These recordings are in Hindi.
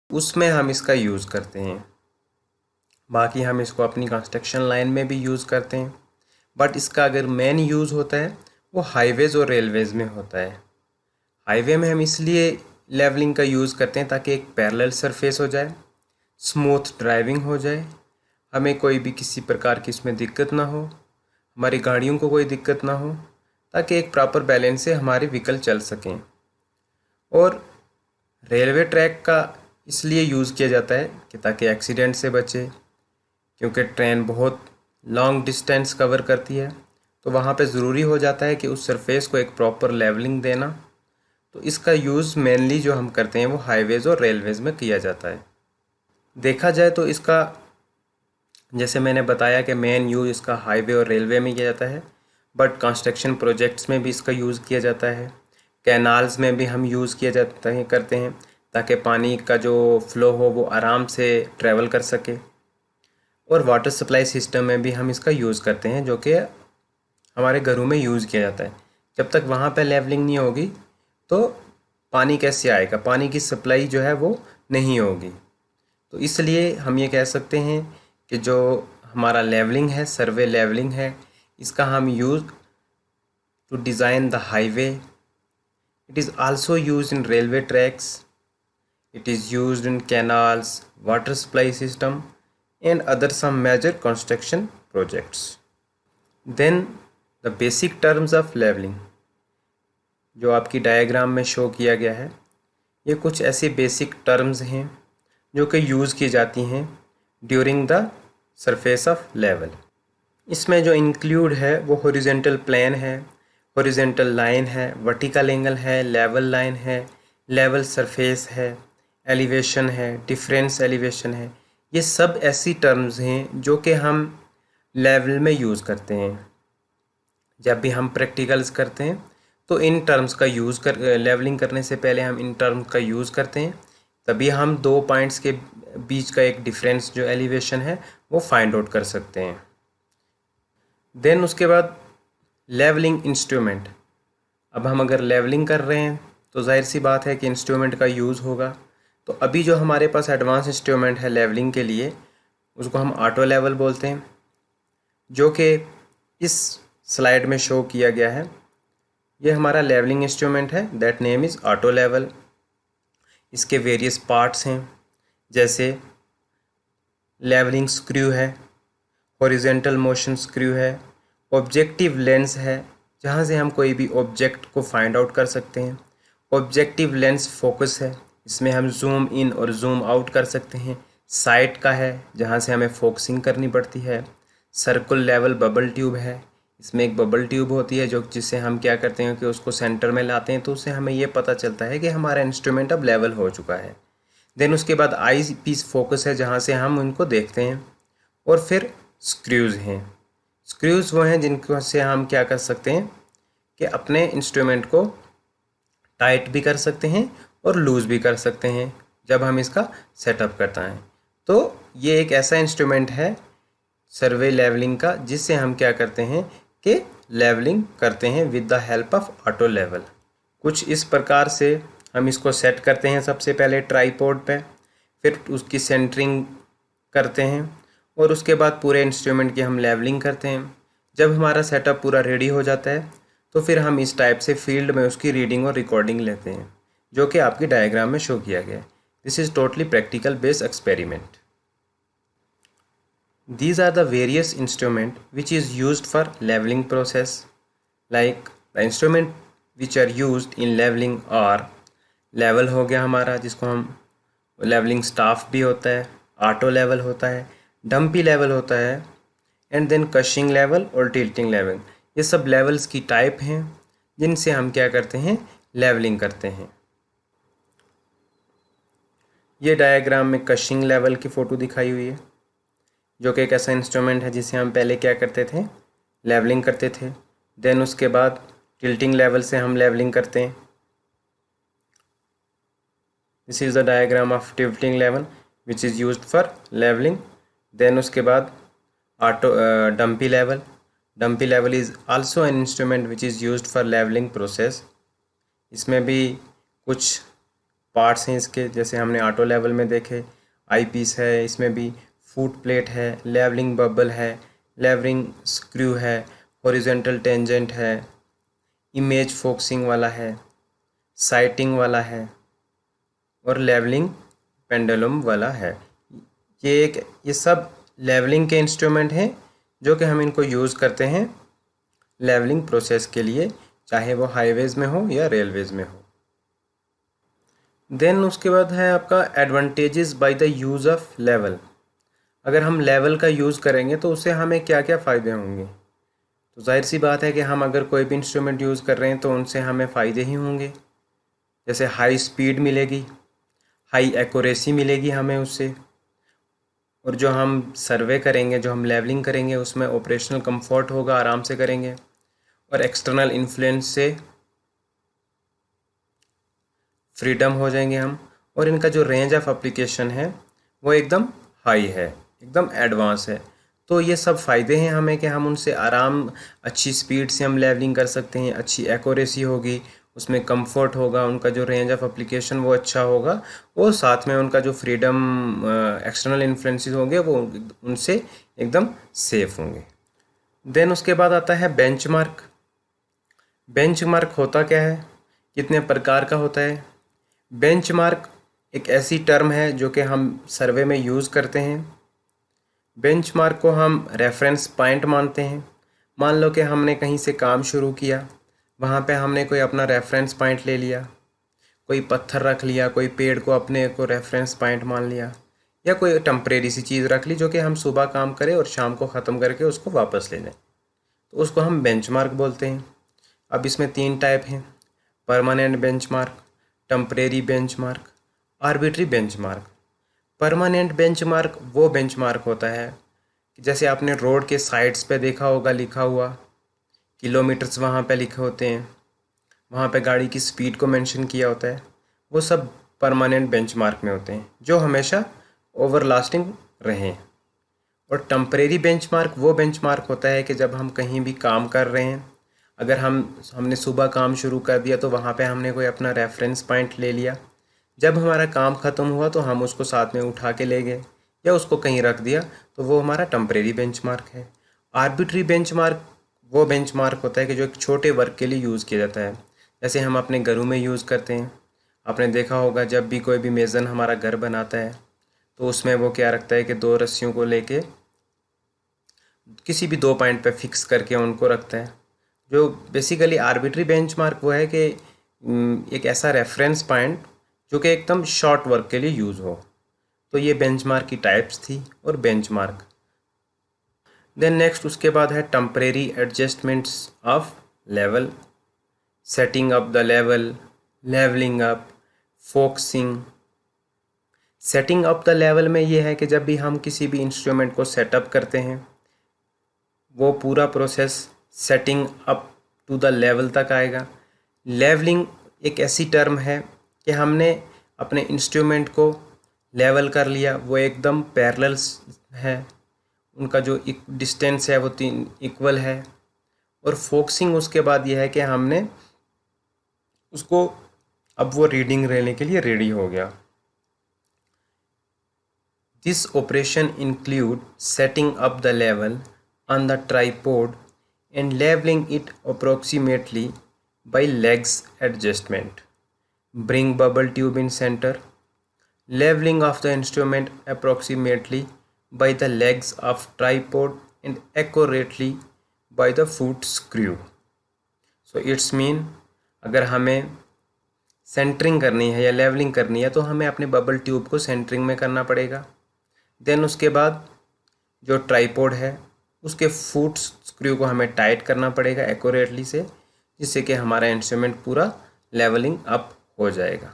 उसमें हम इसका यूज़ करते हैं। बाकी हम इसको अपनी कंस्ट्रक्शन लाइन में भी यूज़ करते हैं, बट इसका अगर मेन यूज़ होता है वो हाईवेज़ और रेलवेज़ में होता है। हाईवे में हम इसलिए लेवलिंग का यूज़ करते हैं ताकि एक पैरेलल सरफेस हो जाए, स्मूथ ड्राइविंग हो जाए, हमें कोई भी किसी प्रकार की इसमें दिक्कत ना हो, हमारी गाड़ियों को कोई दिक्कत ना हो, ताकि एक प्रॉपर बैलेंस से हमारे व्हीकल चल सकें। और रेलवे ट्रैक का इसलिए यूज़ किया जाता है कि ताकि एक्सीडेंट से बचे, क्योंकि ट्रेन बहुत लॉन्ग डिस्टेंस कवर करती है, तो वहाँ पे ज़रूरी हो जाता है कि उस सरफेस को एक प्रॉपर लेवलिंग देना। तो इसका यूज़ मेनली जो हम करते हैं वो हाईवेज़ और रेलवेज़ में किया जाता है। देखा जाए तो इसका, जैसे मैंने बताया कि मेन यूज़ इसका हाईवे और रेलवे में किया जाता है, बट कंस्ट्रक्शन प्रोजेक्ट्स में भी इसका यूज़ किया जाता है। कैनाल्स में भी हम यूज़ किया जाता है करते हैं ताकि पानी का जो फ़्लो हो वो आराम से ट्रैवल कर सके। और वाटर सप्लाई सिस्टम में भी हम इसका यूज़ करते हैं, जो कि हमारे घरों में यूज़ किया जाता है। जब तक वहाँ पे लेवलिंग नहीं होगी तो पानी कैसे आएगा, पानी की सप्लाई जो है वो नहीं होगी। तो इसलिए हम ये कह सकते हैं कि जो हमारा लेवलिंग है, सर्वे लेवलिंग है, इसका हम use to design the highway. It is also used in railway tracks, it is used in canals, water supply system and other some major construction projects. Then the basic terms of leveling जो आपकी डायग्राम में शो किया गया है, ये कुछ ऐसी बेसिक टर्म्स हैं जो कि यूज़ की जाती हैं during the surface of level. इसमें जो इंक्लूड है वो हॉरिजॉन्टल प्लेन है, हॉरिजॉन्टल लाइन है, वर्टिकल एंगल है, लेवल लाइन है, लेवल सरफेस है, एलिवेशन है, डिफरेंस एलिवेशन है। ये सब ऐसी टर्म्स हैं जो कि हम लेवल में यूज़ करते हैं। जब भी हम प्रैक्टिकल्स करते हैं तो इन टर्म्स का यूज़ कर, लेवलिंग करने से पहले हम इन टर्म्स का यूज़ करते हैं, तभी हम दो पॉइंट्स के बीच का एक डिफरेंस जो एलिवेशन है वो फाइंड आउट कर सकते हैं। देन उसके बाद लेवलिंग इंस्ट्रूमेंट। अब हम अगर लेवलिंग कर रहे हैं तो जाहिर सी बात है कि इंस्ट्रूमेंट का यूज़ होगा। तो अभी जो हमारे पास एडवांस इंस्ट्रूमेंट है लेवलिंग के लिए, उसको हम ऑटो लेवल बोलते हैं, जो कि इस स्लाइड में शो किया गया है। ये हमारा लेवलिंग इंस्ट्रूमेंट है, that name is auto level. इसके वेरियस पार्ट्स हैं, जैसे लेवलिंग स्क्रू है, हॉरिजॉन्टल मोशन स्क्रू है, ऑब्जेक्टिव लेंस है जहाँ से हम कोई भी ऑब्जेक्ट को फाइंड आउट कर सकते हैं, ऑब्जेक्टिव लेंस फोकस है, इसमें हम जूम इन और जूम आउट कर सकते हैं, साइट का है जहाँ से हमें फोकसिंग करनी पड़ती है, सर्कुल लेवल बबल ट्यूब है, इसमें एक बबल ट्यूब होती है जो जिससे हम क्या करते हैं कि उसको सेंटर में लाते हैं, तो उससे हमें ये पता चलता है कि हमारा इंस्ट्रूमेंट अब लेवल हो चुका है। देन उसके बाद आई पीस फोकस है जहाँ से हम उनको देखते हैं, और फिर स्क्रूज़ हैं। स्क्रूज़ वो हैं जिनको से हम क्या कर सकते हैं कि अपने इंस्ट्रूमेंट को टाइट भी कर सकते हैं और लूज़ भी कर सकते हैं जब हम इसका सेटअप करते हैं। तो ये एक ऐसा इंस्ट्रूमेंट है सर्वे लेवलिंग का जिससे हम क्या करते हैं कि लेवलिंग करते हैं with the help of auto level. कुछ इस प्रकार से हम इसको सेट करते हैं, सबसे पहले ट्राईपोड पे, फिर उसकी सेंटरिंग करते हैं और उसके बाद पूरे इंस्ट्रूमेंट की हम लेवलिंग करते हैं। जब हमारा सेटअप पूरा रेडी हो जाता है तो फिर हम इस टाइप से फील्ड में उसकी रीडिंग और रिकॉर्डिंग लेते हैं, जो कि आपकी डायग्राम में शो किया गया है। This is totally practical based experiment. These are the various instrument which is used for leveling process. Like the instrument which are used in leveling are level हो गया हमारा, जिसको हम leveling staff भी होता है, ऑटो लेवल होता है, डंपी लेवल होता है, एंड देन कशिंग लेवल और टिल्टिंग लेवल। ये सब लेवल्स की टाइप हैं जिनसे हम क्या करते हैं, लेवलिंग करते हैं। ये डायग्राम में कशिंग लेवल की फ़ोटो दिखाई हुई है, जो कि एक ऐसा इंस्ट्रूमेंट है जिसे हम पहले क्या करते थे, लेवलिंग करते थे। देन उसके बाद टिल्टिंग लेवल से हम लेवलिंग करते हैं। This is the diagram of tilting level which is used for levelling. Then उसके बाद auto dumpy level. Dumpy level is also an instrument which is used for levelling process. इसमें भी कुछ पार्ट्स हैं इसके, जैसे हमने ऑटो लेवल में देखे, आई पीस है, इसमें भी फुट प्लेट है, लेवलिंग बबल है, लेवलिंग स्क्रू है, हॉरिजॉन्टल टेंजेंट है, इमेज फोकसिंग वाला है, साइटिंग वाला है और लेवलिंग पेंडुलम वाला है। ये सब लेवलिंग के इंस्ट्रूमेंट हैं जो कि हम इनको यूज़ करते हैं लेवलिंग प्रोसेस के लिए, चाहे वो हाईवेज़ में हो या रेलवेज़ में हो। देन उसके बाद है आपका advantages by the use of level. अगर हम लेवल का यूज़ करेंगे तो उससे हमें क्या क्या फ़ायदे होंगे। तो जाहिर सी बात है कि हम अगर कोई भी इंस्ट्रूमेंट यूज़ कर रहे हैं तो उनसे हमें फ़ायदे ही होंगे। जैसे हाई स्पीड मिलेगी, हाई एक्यूरेसी मिलेगी हमें उससे, और जो हम सर्वे करेंगे, जो हम लेवलिंग करेंगे, उसमें ऑपरेशनल कंफर्ट होगा, आराम से करेंगे, और एक्सटर्नल इन्फ्लुएंस से फ्रीडम हो जाएंगे हम। और इनका जो रेंज ऑफ एप्लीकेशन है वो एकदम हाई है, एकदम एडवांस है। तो ये सब फ़ायदे हैं हमें कि हम उनसे अच्छी स्पीड से हम लेवलिंग कर सकते हैं, अच्छी एक्यूरेसी होगी, उसमें कंफर्ट होगा, उनका जो रेंज ऑफ एप्लीकेशन वो अच्छा होगा, और साथ में उनका जो फ्रीडम एक्सटर्नल इन्फ्लुएंसेस होंगे वो उनसे एकदम सेफ होंगे। देन उसके बाद आता है बेंचमार्क। बेंचमार्क होता क्या है, कितने प्रकार का होता है। बेंचमार्क एक ऐसी टर्म है जो कि हम सर्वे में यूज़ करते हैं। बेंचमार्क को हम रेफरेंस पॉइंट मानते हैं। मान लो कि हमने कहीं से काम शुरू किया, वहाँ पे हमने कोई अपना रेफरेंस पॉइंट ले लिया, कोई पत्थर रख लिया, कोई पेड़ को अपने को रेफरेंस पॉइंट मान लिया, या कोई टेम्परेरी सी चीज़ रख ली जो कि हम सुबह काम करें और शाम को ख़त्म करके उसको वापस ले लें, तो उसको हम बेंचमार्क बोलते हैं। अब इसमें 3 टाइप हैं, permanent benchmark, temporary benchmark, arbitrary benchmark. Permanent benchmark वो बेंचमार्क होता है कि जैसे आपने रोड के साइड्स पे देखा होगा लिखा हुआ, किलोमीटर्स वहाँ पे लिखे होते हैं, वहाँ पे गाड़ी की स्पीड को मेंशन किया होता है, वो सब परमानेंट बेंचमार्क में होते हैं जो हमेशा ओवरलास्टिंग रहें। और टेम्परेरी बेंचमार्क वो बेंचमार्क होता है कि जब हम कहीं भी काम कर रहे हैं, अगर हमने सुबह काम शुरू कर दिया तो वहाँ पे हमने कोई अपना रेफरेंस पॉइंट ले लिया, जब हमारा काम ख़त्म हुआ तो हम उसको साथ में उठा के ले गए या उसको कहीं रख दिया, तो वो हमारा टेम्परेरी बेंचमार्क है। आर्बिट्री बेंचमार्क वो बेंचमार्क होता है कि जो एक छोटे वर्क के लिए यूज़ किया जाता है, जैसे हम अपने घरों में यूज़ करते हैं। आपने देखा होगा जब भी कोई भी मेज़न हमारा घर बनाता है तो उसमें वो क्या रखता है कि 2 रस्सियों को लेके किसी भी 2 पॉइंट पे फिक्स करके उनको रखता है। जो बेसिकली आर्बिट्री बेंचमार्क वो है कि एक ऐसा रेफरेंस पॉइंट जो कि एकदम शॉर्ट वर्क के लिए यूज़ हो। तो ये बेंचमार्क की टाइप्स थी और बेंचमार्क। देन नेक्स्ट उसके बाद है temporary adjustments of level, setting up the level, levelling up, focusing. Setting up the level में ये है कि जब भी हम किसी भी इंस्ट्रूमेंट को सेटअप करते हैं, वो पूरा process setting up to the level तक आएगा। लेवलिंग एक ऐसी टर्म है कि हमने अपने इंस्ट्रूमेंट को लेवल कर लिया, वो एकदम पैरेलल है, उनका जो डिस्टेंस है वो 3 इक्वल है। और फोकसिंग उसके बाद ये है कि हमने उसको, अब वो रीडिंग लेने के लिए रेडी हो गया। This operation include setting up the level on the tripod and leveling it approximately by legs adjustment. Bring bubble tube in center. Leveling of the instrument approximately by the legs of tripod and accurately by the foot screw. So it's mean अगर हमें सेंटरिंग करनी है या लेवलिंग करनी है तो हमें अपने बबल ट्यूब को सेंटरिंग में करना पड़ेगा। देन उसके बाद जो ट्राइपॉड है उसके फुट स्क्रू को हमें टाइट करना पड़ेगा एक्यूरेटली से, जिससे कि हमारा इंस्ट्रूमेंट पूरा लेवलिंग अप हो जाएगा।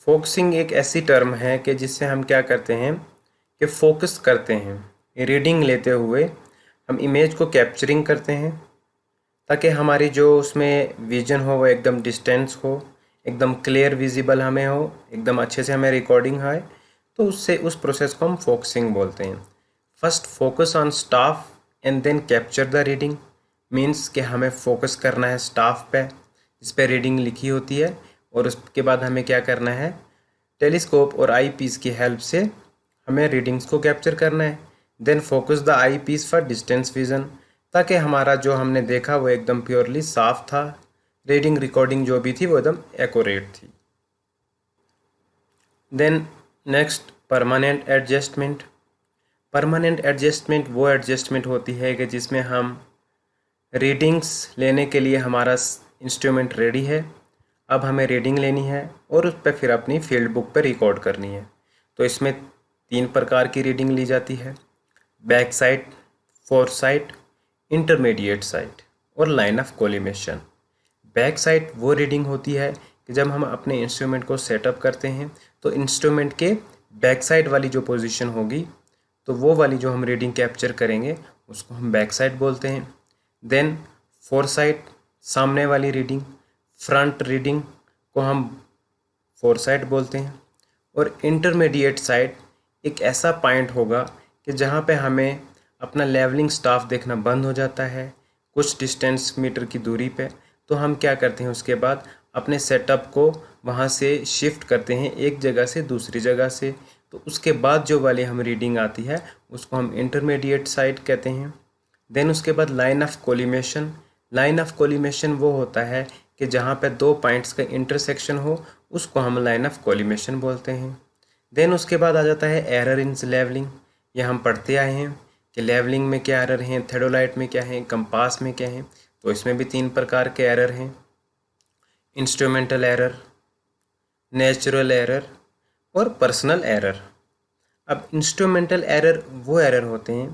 फोकसिंग एक ऐसी टर्म है कि जिससे हम क्या करते हैं कि फोकस करते हैं, रीडिंग लेते हुए हम इमेज को कैप्चरिंग करते हैं ताकि हमारी जो उसमें विजन हो वो एकदम डिस्टेंस हो, एकदम क्लियर विजिबल हमें हो, एकदम अच्छे से हमें रिकॉर्डिंग आए। तो उससे उस प्रोसेस को हम फोकसिंग बोलते हैं। First focus on staff and then capture the reading, means कि हमें फोकस करना है स्टाफ पे जिस पे रीडिंग लिखी होती है, और उसके बाद हमें क्या करना है, टेलीस्कोप और आई पीस की हेल्प से हमें रीडिंग्स को कैप्चर करना है। Then focus the eyepiece for distance vision, ताकि हमारा जो हमने देखा वो एकदम प्योरली साफ था, रीडिंग रिकॉर्डिंग जो भी थी वो एकदम एक्यूरेट थी। Then next permanent adjustment. Permanent adjustment वो एडजस्टमेंट होती है कि जिसमें हम रीडिंग्स लेने के लिए हमारा इंस्ट्रूमेंट रेडी है, अब हमें रीडिंग लेनी है और उस पर फिर अपनी फील्ड बुक पर रिकॉर्ड करनी है। तो इसमें 3 प्रकार की रीडिंग ली जाती है, back side, fore side, intermediate side और line of collimation. Back side वो रीडिंग होती है कि जब हम अपने इंस्ट्रूमेंट को सेटअप करते हैं तो इंस्ट्रूमेंट के बैक साइड वाली जो पोजीशन होगी तो वो वाली जो हम रीडिंग कैप्चर करेंगे उसको हम बैक साइड बोलते हैं। देन फोर साइड सामने वाली रीडिंग, फ्रंट रीडिंग को हम फोर साइड बोलते हैं। और इंटरमीडिएट साइड एक ऐसा पॉइंट होगा कि जहाँ पे हमें अपना लेवलिंग स्टाफ देखना बंद हो जाता है कुछ डिस्टेंस मीटर की दूरी पे, तो हम क्या करते हैं उसके बाद अपने सेटअप को वहाँ से शिफ्ट करते हैं एक जगह से दूसरी जगह से। तो उसके बाद जो वाली हम रीडिंग आती है उसको हम इंटरमीडिएट साइड कहते हैं। देन उसके बाद line of collimation. Line of collimation वो होता है कि जहाँ पे 2 पॉइंट्स का इंटरसेक्शन हो उसको हम लाइन ऑफ कोलिमेशन बोलते हैं। देन उसके बाद आ जाता है एरर इन लेवलिंग। ये हम पढ़ते आए हैं कि लेवलिंग में क्या एरर हैं, थेडोलाइट में क्या है, कंपास में क्या है। तो इसमें भी 3 प्रकार के एरर हैं, इंस्ट्रूमेंटल एरर, नेचुरल एरर और पर्सनल एरर। अब इंस्ट्रूमेंटल एरर वो एरर होते हैं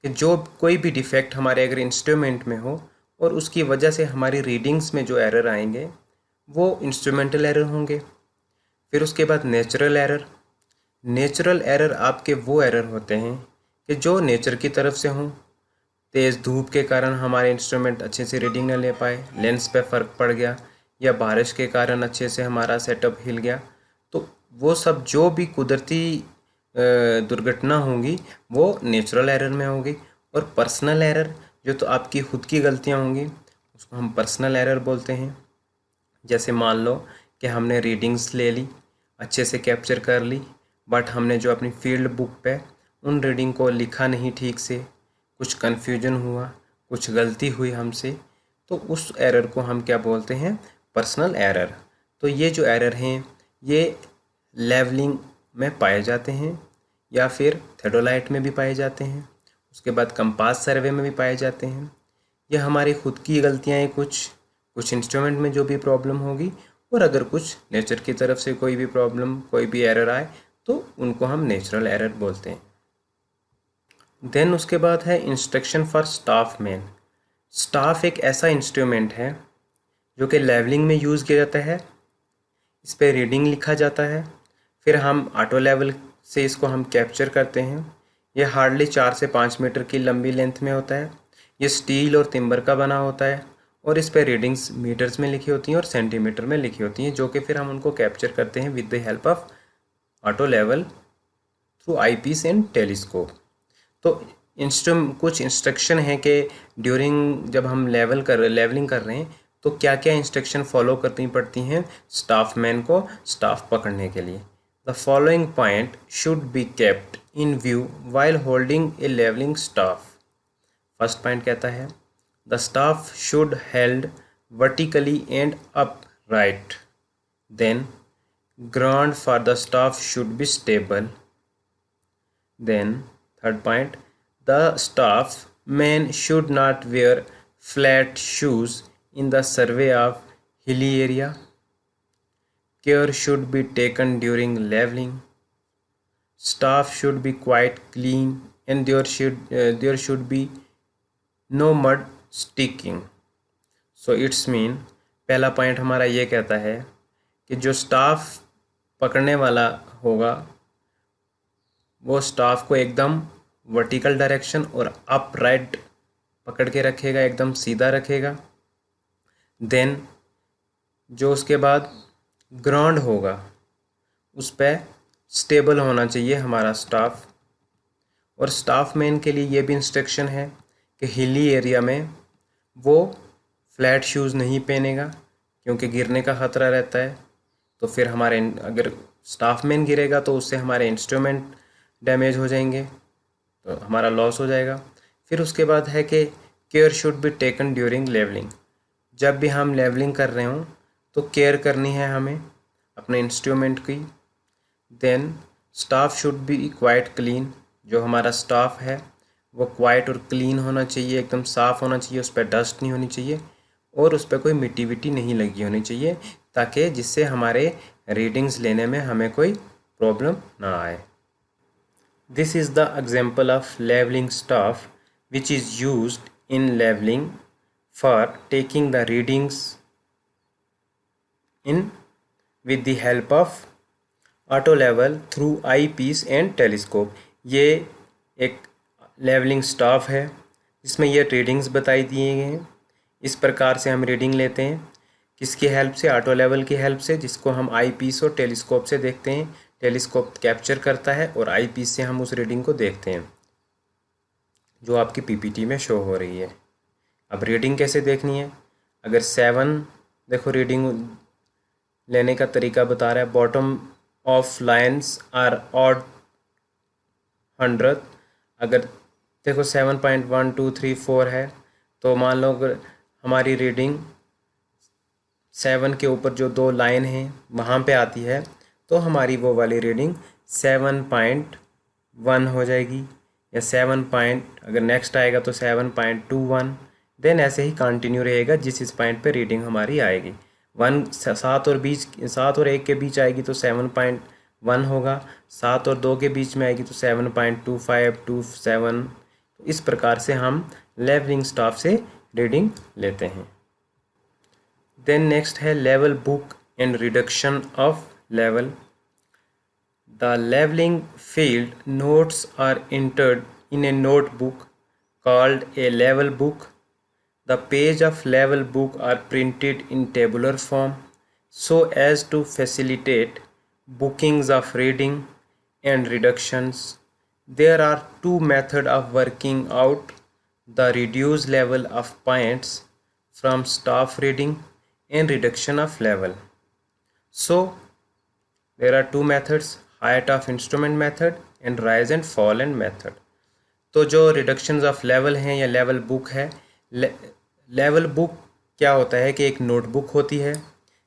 कि जो कोई भी डिफेक्ट हमारे अगर इंस्ट्रूमेंट में हो और उसकी वजह से हमारी रीडिंग्स में जो एरर आएंगे वो इंस्ट्रूमेंटल एरर होंगे। फिर उसके बाद नेचुरल एरर। नेचुरल एरर आपके वो एरर होते हैं कि जो नेचर की तरफ से हों, तेज़ धूप के कारण हमारे इंस्ट्रूमेंट अच्छे से रीडिंग न ले पाए, लेंस पे फ़र्क पड़ गया, या बारिश के कारण अच्छे से हमारा सेटअप हिल गया, तो वो सब जो भी कुदरती दुर्घटना होंगी वो नेचुरल एरर में होगी। और पर्सनल एरर जो तो आपकी खुद की गलतियाँ होंगी उसको हम पर्सनल एरर बोलते हैं। जैसे मान लो कि हमने रीडिंग्स ले ली, अच्छे से कैप्चर कर ली, बट हमने जो अपनी फील्ड बुक पे उन रीडिंग को लिखा नहीं ठीक से, कुछ कन्फ्यूजन हुआ, कुछ गलती हुई हमसे, तो उस एरर को हम क्या बोलते हैं, पर्सनल एरर। तो ये जो एरर हैं ये लेवलिंग में पाए जाते हैं या फिर थेडोलाइट में भी पाए जाते हैं, उसके बाद कंपास सर्वे में भी पाए जाते हैं। यह हमारी खुद की गलतियाँ हैं, कुछ इंस्ट्रूमेंट में जो भी प्रॉब्लम होगी, और अगर कुछ नेचर की तरफ से कोई भी प्रॉब्लम, कोई भी एरर आए तो उनको हम नेचुरल एरर बोलते हैं। देन उसके बाद है instruction for staff man. Staff एक ऐसा इंस्ट्रूमेंट है जो कि लेवलिंग में यूज़ किया जाता है, इस पर रीडिंग लिखा जाता है, फिर हम ऑटो लेवल से इसको हम कैप्चर करते हैं। यह हार्डली 4 से 5 मीटर की लंबी लेंथ में होता है, ये स्टील और तिम्बर का बना होता है और इस पर रीडिंग्स मीटर्स में लिखी होती हैं और सेंटीमीटर में लिखी होती हैं, जो कि फिर हम उनको कैप्चर करते हैं with the help of auto level through eyepiece and telescope. तो कुछ इंस्ट्रक्शन है कि ड्यूरिंग जब हम लेवलिंग कर रहे हैं तो क्या क्या इंस्ट्रक्शन फॉलो करनी पड़ती हैं स्टाफ मैन को स्टाफ पकड़ने के लिए। The following point should be kept in view while holding a levelling staff. First point कहता है the staff should held vertically and upright, then ground for the staff should be stable. Then third point, the staff man should not wear flat shoes in the survey of hilly area. Care should be taken during leveling. Staff should be quite clean and there should be no mud sticking. So it's mean पहला पॉइंट हमारा ये कहता है कि जो स्टाफ पकड़ने वाला होगा वो स्टाफ को एकदम वर्टिकल डायरेक्शन और अपराइट पकड़ के रखेगा, एकदम सीधा रखेगा। देन जो उसके बाद ग्राउंड होगा उस पर स्टेबल होना चाहिए हमारा स्टाफ। और स्टाफ मैन के लिए ये भी इंस्ट्रक्शन है कि हिली एरिया में वो फ्लैट शूज़ नहीं पहनेगा क्योंकि गिरने का ख़तरा रहता है। तो फिर हमारे अगर स्टाफ मैन गिरेगा तो उससे हमारे इंस्ट्रूमेंट डैमेज हो जाएंगे, तो हमारा लॉस हो जाएगा। फिर उसके बाद है कि care should be taken during levelling. जब भी हम लेवलिंग कर रहे हों तो केयर करनी है हमें अपने इंस्ट्रूमेंट की। Then staff should be quite clean. जो हमारा स्टाफ है वो क्वाइट और क्लीन होना चाहिए, एकदम साफ़ होना चाहिए, उस पर डस्ट नहीं होनी चाहिए और उस पर कोई मिट्टी विट्टी नहीं लगी होनी चाहिए, ताकि जिससे हमारे रीडिंग्स लेने में हमें कोई प्रॉब्लम ना आए। This is the example of leveling staff which is used in leveling for taking the readings in with the help of auto level through eyepiece and telescope। ये एक लेवलिंग स्टाफ है जिसमें ये रीडिंग्स बताई दिए गए हैं। इस प्रकार से हम रीडिंग लेते हैं, किसकी हेल्प से? ऑटो लेवल की हेल्प से, जिसको हम आई पीस और टेलीस्कोप से देखते हैं। टेलीस्कोप कैप्चर करता है और आई पीस से हम उस रीडिंग को देखते हैं जो आपकी पीपीटी में शो हो रही है। अब रीडिंग कैसे देखनी है? अगर 7 देखो रीडिंग लेने का तरीका बता रहा है। Bottom of lines are odd 100। अगर देखो 7.1 2 3 4 है तो मान लो अगर हमारी रीडिंग 7 के ऊपर जो 2 लाइन हैं वहाँ पे आती है तो हमारी वो वाली रीडिंग 7.1 हो जाएगी, या 7 पॉइंट अगर नेक्स्ट आएगा तो 7.21। देन ऐसे ही कंटिन्यू रहेगा, जिस पॉइंट पे रीडिंग हमारी आएगी 7 और 1 के बीच आएगी तो 7.1 होगा, 7 और 2 के बीच में आएगी तो 7.25 27। तो इस प्रकार से हम लेवलिंग स्टाफ से रीडिंग लेते हैं। देन नेक्स्ट है level book and reduction of level. The leveling field notes are entered in a notebook called a level book. The page of level book are printed in tabular form so as to facilitate bookings of reading and reductions. There are two methods of working out the reduced level of points from staff reading and reduction of level. So there are two methods, height of instrument method and rise and fall and method. तो जो रिडक्शंस ऑफ लेवल हैं या लेवल बुक है, लेवल बुक क्या होता है कि एक नोटबुक होती है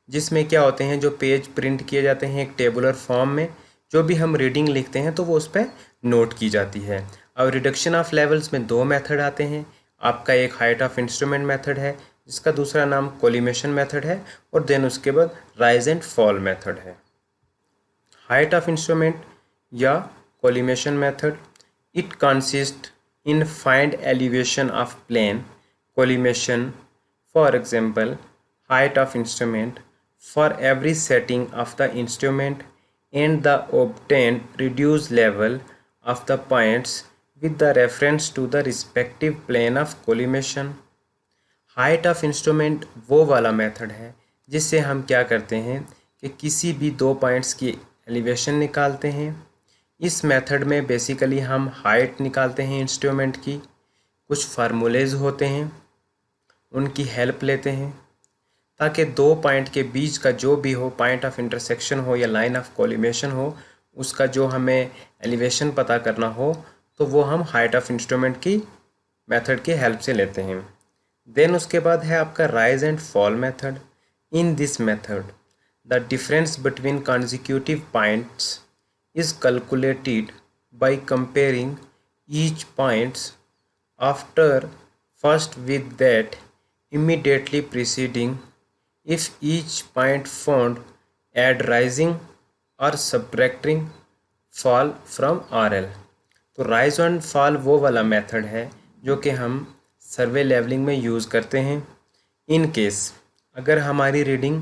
जिसमें क्या होते हैं, जो पेज प्रिंट किए जाते हैं एक टेबुलर फॉर्म में, जो भी हम रीडिंग लिखते हैं तो वो उस पर नोट की जाती है। अब रिडक्शन ऑफ लेवल्स में 2 मेथड आते हैं। आपका एक हाइट ऑफ इंस्ट्रूमेंट मेथड है जिसका दूसरा नाम कोलिमेशन मेथड है, और देन उसके बाद राइज एंड फॉल मेथड है। हाइट ऑफ इंस्ट्रूमेंट या collimation method, it consist in find elevation of plane. Collimation, for example height of instrument for every setting of the instrument and the obtained reduced level of the points with the reference to the respective plane of collimation। Height of instrument वो वाला मेथड है जिससे हम क्या करते हैं कि किसी भी 2 पॉइंट्स की एलिवेशन निकालते हैं। इस मेथड में बेसिकली हम हाइट निकालते हैं इंस्ट्रूमेंट की, कुछ फार्मूलेज होते हैं उनकी हेल्प लेते हैं ताकि 2 पॉइंट के बीच का जो भी हो, पॉइंट ऑफ इंटरसेक्शन हो या लाइन ऑफ कोलिमेशन हो, उसका जो हमें एलिवेशन पता करना हो तो वो हम हाइट ऑफ इंस्ट्रूमेंट की मेथड की हेल्प से लेते हैं। देन उसके बाद है आपका rise and fall method. In this method the difference between consecutive points is calculated by comparing each points after first with that immediately preceding if each point found add rising or subtracting fall from RL। तो राइज एंड फॉल वो वाला मेथड है जो कि हम सर्वे लेवलिंग में यूज़ करते हैं। इन केस अगर हमारी रीडिंग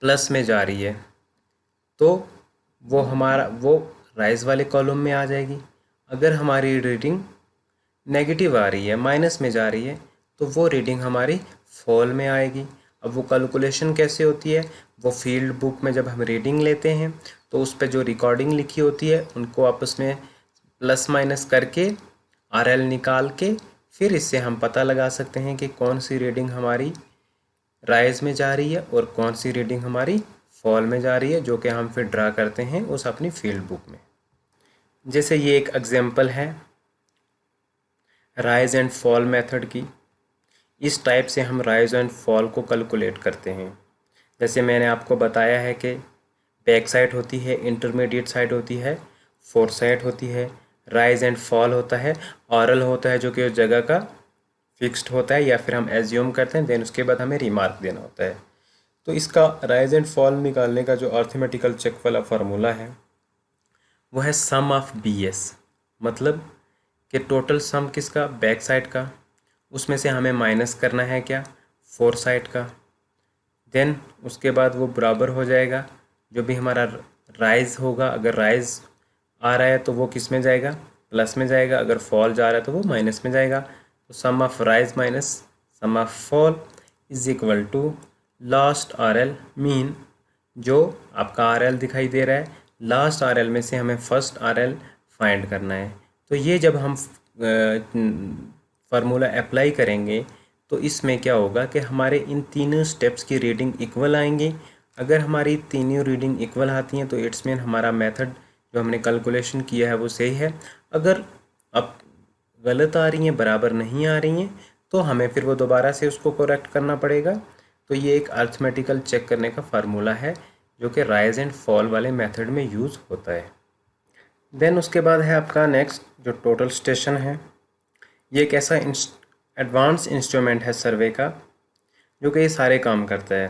प्लस में जा रही है तो वो राइज वाले कॉलम में आ जाएगी। अगर हमारी रीडिंग नेगेटिव आ रही है, माइनस में जा रही है, तो वो रीडिंग हमारी फॉल में आएगी। अब वो कैलकुलेशन कैसे होती है? वो फील्ड बुक में जब हम रीडिंग लेते हैं तो उस पर जो रिकॉर्डिंग लिखी होती है उनको आपस में प्लस माइनस करके RL निकाल के फिर इससे हम पता लगा सकते हैं कि कौन सी रीडिंग हमारी राइज में जा रही है और कौन सी रीडिंग हमारी फॉल में जा रही है, जो कि हम फिर ड्रा करते हैं उस अपनी फील्ड बुक में। जैसे ये एक एग्जांपल है राइज एंड फॉल मेथड की। इस टाइप से हम राइज एंड फॉल को कैलकुलेट करते हैं। जैसे मैंने आपको बताया है कि बैक साइड होती है, इंटरमीडिएट साइड होती है, फोर्थ साइड होती है, राइज एंड फॉल होता है, ऑरल होता है जो कि उस जगह का फिक्स्ड होता है या फिर हम एज्यूम करते हैं, देन उसके बाद हमें रिमार्क देना होता है। तो इसका राइज एंड फॉल निकालने का जो अर्थमेटिकल चेक वाला फार्मूला है वो है सम ऑफ बी एस, मतलब कि टोटल सम किसका, बैक साइड का, उसमें से हमें माइनस करना है क्या, फोर साइड का। देन उसके बाद वो बराबर हो जाएगा जो भी हमारा राइज होगा। अगर राइज आ रहा है तो वो किस में जाएगा, प्लस में जाएगा, अगर फॉल जा रहा है तो वो माइनस में जाएगा। तो sum of rise minus sum of fall is equal to last R L, mean जो आपका आर एल दिखाई दे रहा है, लास्ट आर एल में से हमें फर्स्ट आर एल फाइंड करना है। तो ये जब हम फार्मूला अप्लाई करेंगे तो इसमें क्या होगा कि हमारे इन तीनों स्टेप्स की रीडिंग इक्वल आएंगी। अगर हमारी तीनों रीडिंग इक्वल आती हैं तो इट्स मीन हमारा मेथड जो हमने कैलकुलेशन किया है वो सही है। अगर अब गलत आ रही हैं, बराबर नहीं आ रही हैं, तो हमें फिर वो दोबारा से उसको करेक्ट करना पड़ेगा। तो ये एक अर्थमेटिकल चेक करने का फार्मूला है जो कि राइज एंड फॉल वाले मेथड में यूज़ होता है। देन उसके बाद है आपका नेक्स्ट जो टोटल स्टेशन है। ये एक ऐसा एडवांस इंस्ट्रूमेंट है सर्वे का जो कि ये सारे काम करता है।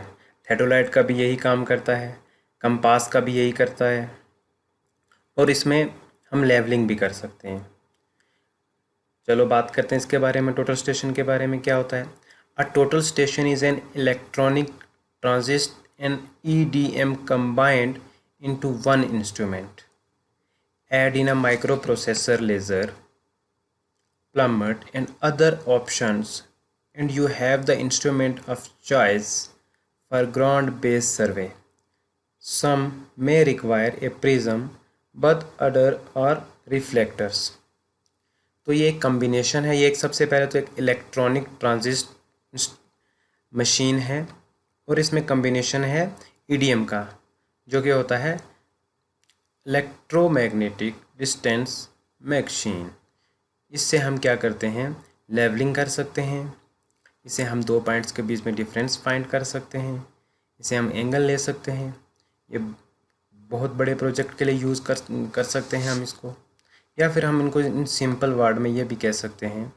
थेडोलाइट का भी यही काम करता है, कंपास का भी यही करता है, और इसमें हम लेवलिंग भी कर सकते हैं। चलो बात करते हैं इसके बारे में, टोटल स्टेशन के बारे में क्या होता है। A total station is an electronic transit and EDM combined into one instrument. Add in a microprocessor, laser, plummet and other options and you have the instrument of choice for ground-based survey. Some may require a prism but other are reflectors. तो ये एक कम्बिनेशन है। ये एक सबसे पहले तो एक इलेक्ट्रॉनिक ट्रांजिस्ट मशीन है और इसमें कम्बिनेशन है EDM का, जो कि होता है इलेक्ट्रोमैग्नेटिक डिस्टेंस मशीन। इससे हम क्या करते हैं, लेवलिंग कर सकते हैं। इसे हम दो पॉइंट्स के बीच में डिफरेंस फाइंड कर सकते हैं। इसे हम एंगल ले सकते हैं। ये बहुत बड़े प्रोजेक्ट के लिए यूज़ कर सकते हैं हम इसको, या फिर हम इनको इन सिंपल वर्ड में ये भी कह सकते हैं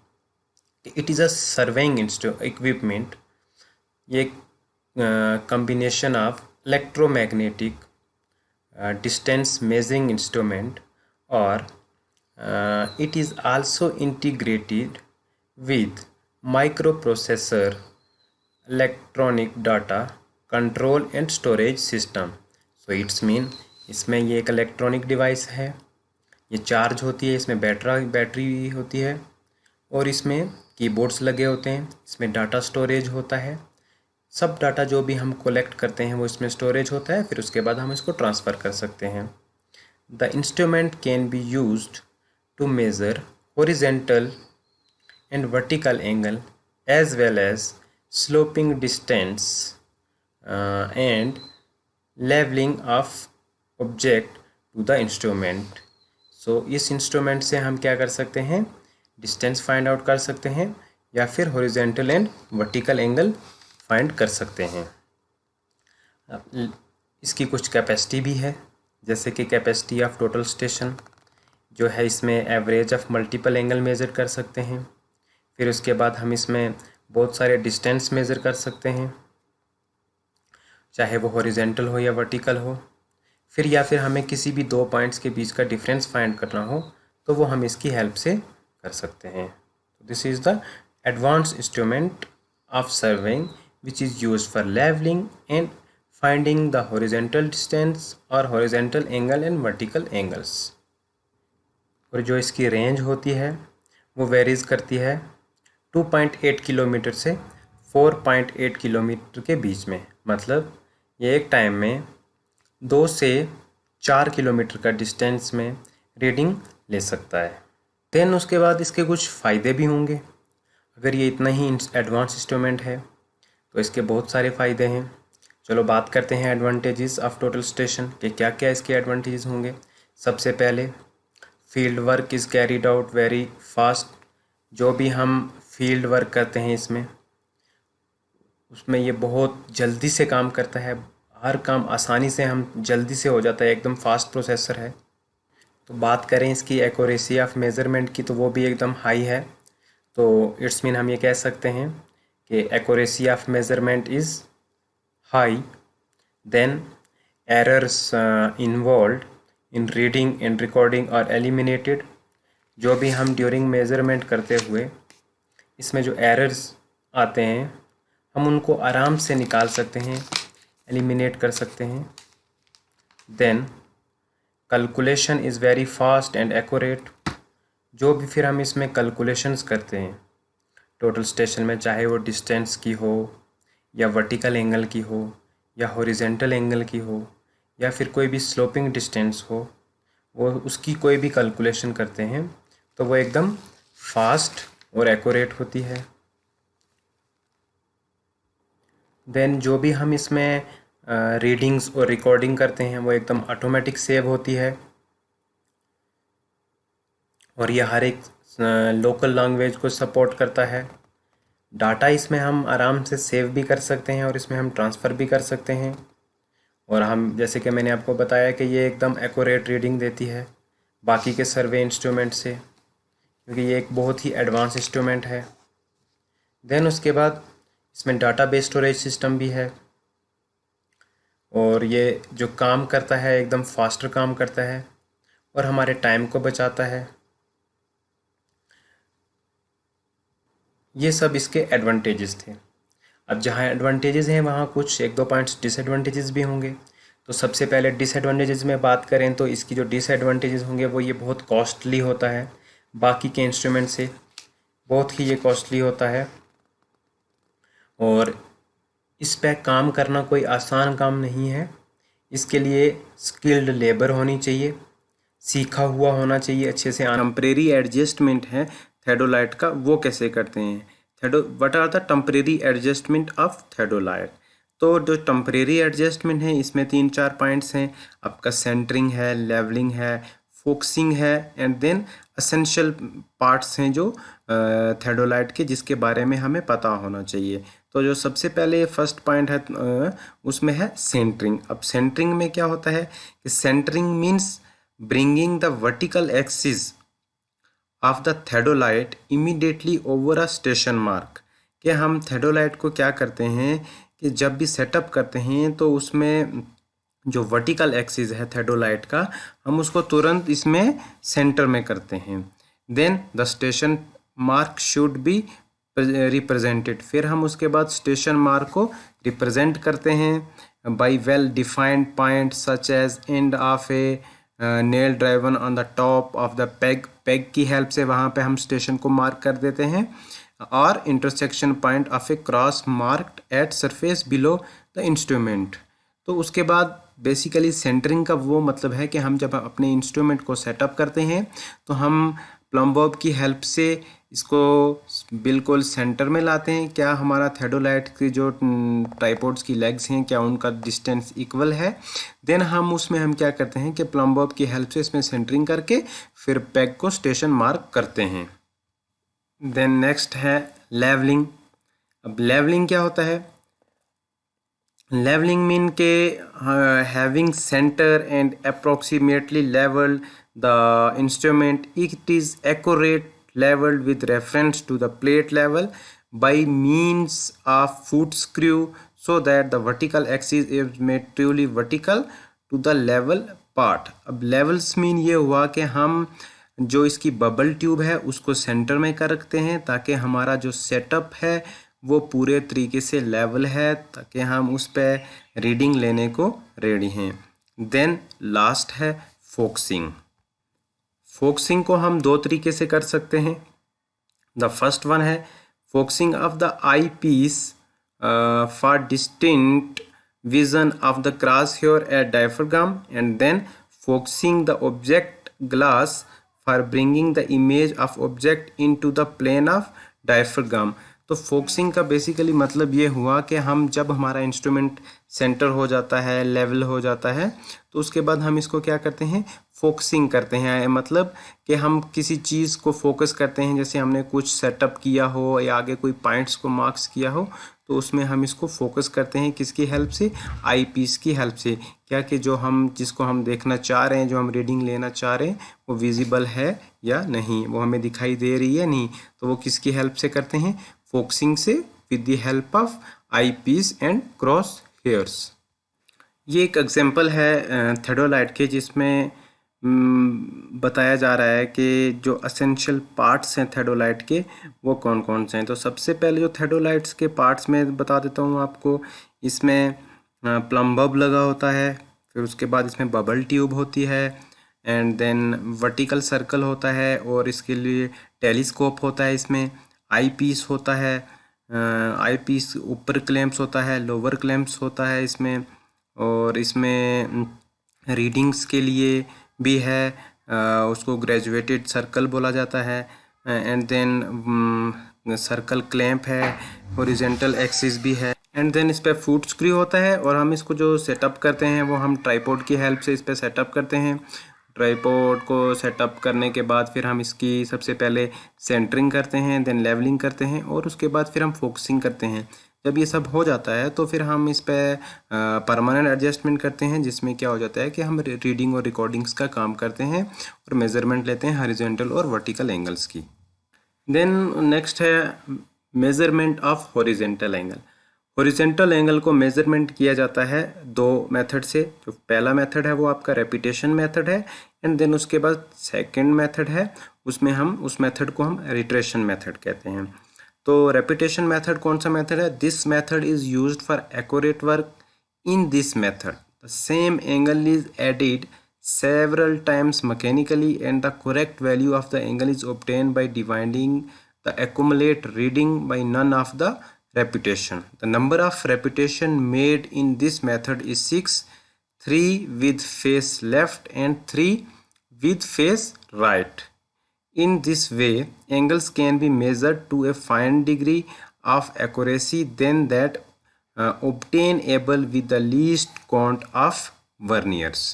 कि it is a surveying equipment. ये combination of electromagnetic distance measuring instrument, or it is also integrated with microprocessor, electronic data control and storage system. So it's mean इसमें ये एक इलेक्ट्रॉनिक डिवाइस है, ये चार्ज होती है, इसमें बैटरी होती है और इसमें कीबोर्ड्स लगे होते हैं, इसमें डाटा स्टोरेज होता है। सब डाटा जो भी हम कलेक्ट करते हैं वो इसमें स्टोरेज होता है, फिर उसके बाद हम इसको ट्रांसफ़र कर सकते हैं। The instrument can be used to measure horizontal and vertical angle as well as sloping distance and levelling of object to the instrument. So इस इंस्ट्रूमेंट से हम क्या कर सकते हैं, डिस्टेंस फाइंड आउट कर सकते हैं या फिर horizontal and vertical angle find कर सकते हैं। इसकी कुछ कैपेसिटी भी है, जैसे कि कैपेसिटी ऑफ टोटल स्टेशन जो है, इसमें average of multiple angle measure कर सकते हैं। फिर उसके बाद हम इसमें बहुत सारे डिस्टेंस मेज़र कर सकते हैं, चाहे वो हॉरिजेंटल हो या वर्टिकल हो। फिर या फिर हमें किसी भी दो पॉइंट्स के बीच का डिफरेंस फाइंड करना हो तो वो हम इसकी हेल्प से कर सकते हैं। This is the advance instrument of surveying which is used for leveling and finding the horizontal distance or horizontal angle and vertical angles। और जो इसकी रेंज होती है वो वेरीज करती है 2.8 किलोमीटर से 4.8 किलोमीटर के बीच में। मतलब ये एक टाइम में 2 से 4 किलोमीटर का डिस्टेंस में रीडिंग ले सकता है। देन उसके बाद इसके कुछ फ़ायदे भी होंगे। अगर ये इतना ही एडवांस इंस्ट्रूमेंट है तो इसके बहुत सारे फ़ायदे हैं। चलो बात करते हैं एडवांटेजेस ऑफ टोटल स्टेशन के क्या क्या इसके एडवांटेजेस होंगे। सबसे पहले field work is carried out very fast. जो भी हम फील्ड वर्क करते हैं इसमें उसमें ये बहुत जल्दी से काम करता है। हर काम आसानी से हम जल्दी से हो जाता है, एकदम फास्ट प्रोसेसर है। तो बात करें इसकी एक्यूरेसी ऑफ मेज़रमेंट की तो वो भी एकदम हाई है। तो इट्स मीन हम ये कह सकते हैं कि accuracy of measurement is high. Then errors involved in reading and recording are eliminated. जो भी हम ड्यूरिंग मेज़रमेंट करते हुए इसमें जो एरर्स आते हैं हम उनको आराम से निकाल सकते हैं, एलिमिनेट कर सकते हैं। Then calculation is very fast and accurate. जो भी फिर हम इसमें कैलकुलेशंस करते हैं टोटल स्टेशन में, चाहे वो डिस्टेंस की हो या वर्टिकल एंगल की हो या हॉरिजेंटल एंगल की हो या फिर कोई भी स्लोपिंग डिस्टेंस हो, वो उसकी कोई भी कैलकुलेशन करते हैं तो वो एकदम फास्ट और एक्यूरेट होती है। देन जो भी हम इसमें रीडिंग्स और रिकॉर्डिंग करते हैं वो एकदम ऑटोमेटिक सेव होती है और ये हर एक लोकल लैंग्वेज को सपोर्ट करता है। डाटा इसमें हम आराम से सेव भी कर सकते हैं और इसमें हम ट्रांसफ़र भी कर सकते हैं। और हम जैसे कि मैंने आपको बताया कि ये एकदम एक्यूरेट रीडिंग देती है बाकी के सर्वे इंस्ट्रूमेंट से, क्योंकि ये एक बहुत ही एडवांस इंस्ट्रूमेंट है। देन उसके बाद इसमें डाटाबेस स्टोरेज सिस्टम भी है और ये जो काम करता है एकदम फास्टर काम करता है और हमारे टाइम को बचाता है। ये सब इसके एडवांटेजेस थे। अब जहाँ एडवांटेजेस हैं वहाँ कुछ एक दो पॉइंट्स डिसएडवांटेजेस भी होंगे। तो सबसे पहले डिसएडवांटेजेस में बात करें तो इसकी जो डिसएडवांटेजेस होंगे वो ये बहुत कॉस्टली होता है, बाकी के इंस्ट्रूमेंट से बहुत ही ये कॉस्टली होता है और इस पे काम करना कोई आसान काम नहीं है। इसके लिए स्किल्ड लेबर होनी चाहिए, सीखा हुआ होना चाहिए अच्छे से। टेम्परेरी एडजस्टमेंट है थेडोलाइट का, वो कैसे करते हैं what are the temporary adjustment of theodolite. तो जो टेम्परेरी एडजस्टमेंट है इसमें 3-4 पॉइंट्स हैं। आपका सेंटरिंग है, लेवलिंग है, फोकसिंग है एंड देन एसेंशियल पार्ट्स हैं जो थेडोलाइट के, जिसके बारे में हमें पता होना चाहिए। तो जो सबसे पहले फर्स्ट पॉइंट है उसमें है सेंटरिंग। अब सेंटरिंग में क्या होता है कि centering means bringing the vertical axis of the theodolite immediately over a station mark. कि हम थेडोलाइट को क्या करते हैं कि जब भी सेटअप करते हैं तो उसमें जो वर्टिकल एक्सिस है थेडोलाइट का हम उसको तुरंत इसमें सेंटर में करते हैं। Then the station mark should be represented. फिर हम उसके बाद स्टेशन मार्क को रिप्रेजेंट करते हैं by well defined point such as end of a nail driven on the top of the peg की हेल्प से वहाँ पे हम स्टेशन को मार्क कर देते हैं। और intersection point of A cross marked at surface below the instrument. तो उसके बाद बेसिकली सेंटरिंग का वो मतलब है कि हम जब अपने इंस्ट्रूमेंट को सेटअप करते हैं तो हम प्लम बॉब की हेल्प से इसको बिल्कुल सेंटर में लाते हैं। क्या हमारा थेडोलाइट की जो ट्राइपॉड्स की लेग्स हैं क्या उनका डिस्टेंस इक्वल है। देन हम उसमें हम क्या करते हैं कि प्लम बॉब की हेल्प से इसमें सेंटरिंग करके फिर पेग को स्टेशन मार्क करते हैं। देन नेक्स्ट है लेवलिंग। अब लेवलिंग क्या होता है? लेवलिंग मीन के having centre and approximately levelled the instrument, it is accurate leveled with reference to the plate level by means of foot screw so that the vertical axis is made truly vertical to the level part। अब levels mean ये हुआ कि हम जो इसकी बबल ट्यूब है उसको सेंटर में कर रखते हैं ताकि हमारा जो सेटअप है वो पूरे तरीके से लेवल है, ताकि हम उस पर रीडिंग लेने को रेडी हैं। देन लास्ट है फोकसिंग। फोकसिंग को हम दो तरीके से कर सकते हैं। द फर्स्ट वन है focusing of the eyepiece for distinct vision of the cross hair at diaphragm and then focusing the object glass for bringing the image of object in to the plane of diaphragm. तो फोकसिंग का बेसिकली मतलब ये हुआ कि हम जब हमारा इंस्ट्रूमेंट सेंटर हो जाता है, लेवल हो जाता है, तो उसके बाद हम इसको क्या करते हैं, फोकसिंग करते हैं। मतलब कि हम किसी चीज़ को फोकस करते हैं, जैसे हमने कुछ सेटअप किया हो या आगे कोई पॉइंट्स को मार्क्स किया हो, तो उसमें हम इसको फोकस करते हैं किसकी हेल्प से, आई पीस की हेल्प से। क्या कि जो हम जिसको हम देखना चाह रहे हैं, जो हम रीडिंग लेना चाह रहे हैं, वो विजिबल है या नहीं, वो हमें दिखाई दे रही है नहीं, तो वो किसकी हेल्प से करते हैं, फोकसिंग से, with the help of eyepiece and cross hairs. ये एक एग्जांपल है थेडोलाइट के, जिसमें बताया जा रहा है कि जो असेंशियल पार्ट्स हैं थेडोलाइट के वो कौन कौन से हैं। तो सबसे पहले जो थेडोलाइट्स के पार्ट्स में बता देता हूँ आपको, इसमें प्लम बल्ब लगा होता है, फिर उसके बाद इसमें बबल ट्यूब होती है, एंड देन वर्टिकल सर्कल होता है, और इसके लिए टेलीस्कोप होता है, इसमें आई पीस होता है, आई पीस ऊपर क्लैंप्स होता है, लोअर क्लैंप्स होता है इसमें, और इसमें रीडिंग्स के लिए भी है, उसको ग्रेजुएटेड सर्कल बोला जाता है, एंड देन सर्कल क्लैंप है, हॉरिजॉन्टल एक्सिस भी है, एंड देन इस पर फुट स्क्रू होता है। और हम इसको जो सेटअप करते हैं वो हम ट्राइपॉड की हेल्प से इस पर सेटअप करते हैं। ट्राइपॉड को सेटअप करने के बाद फिर हम इसकी सबसे पहले सेंटरिंग करते हैं, देन लेवलिंग करते हैं, और उसके बाद फिर हम फोकसिंग करते हैं। जब ये सब हो जाता है तो फिर हम इस पर परमानेंट एडजस्टमेंट करते हैं, जिसमें क्या हो जाता है कि हम रीडिंग और रिकॉर्डिंग्स का काम करते हैं और मेज़रमेंट लेते हैं हॉरिजॉन्टल और वर्टिकल एंगल्स की। देन नेक्स्ट है measurement of horizontal angle. Horizontal angle को मेज़रमेंट किया जाता है दो मेथड से। जो पहला मेथड है वो आपका रेपिटेशन मेथड है, एंड देन उसके बाद सेकंड मेथड है, उसमें हम उस मेथड को हम रिट्रेशन मेथड कहते हैं। तो रेपिटेशन मेथड कौन सा मेथड है, this method is used for accurate work. In this method the same angle is added several times mechanically, and the correct value of the angle is obtained by dividing the accumulate reading by none of the repetition. The number of repetition made in this method is 6, 3 with face left and 3 with face right. In this way, angles can be measured to a fine degree of accuracy than that obtainable with the least count of verniers.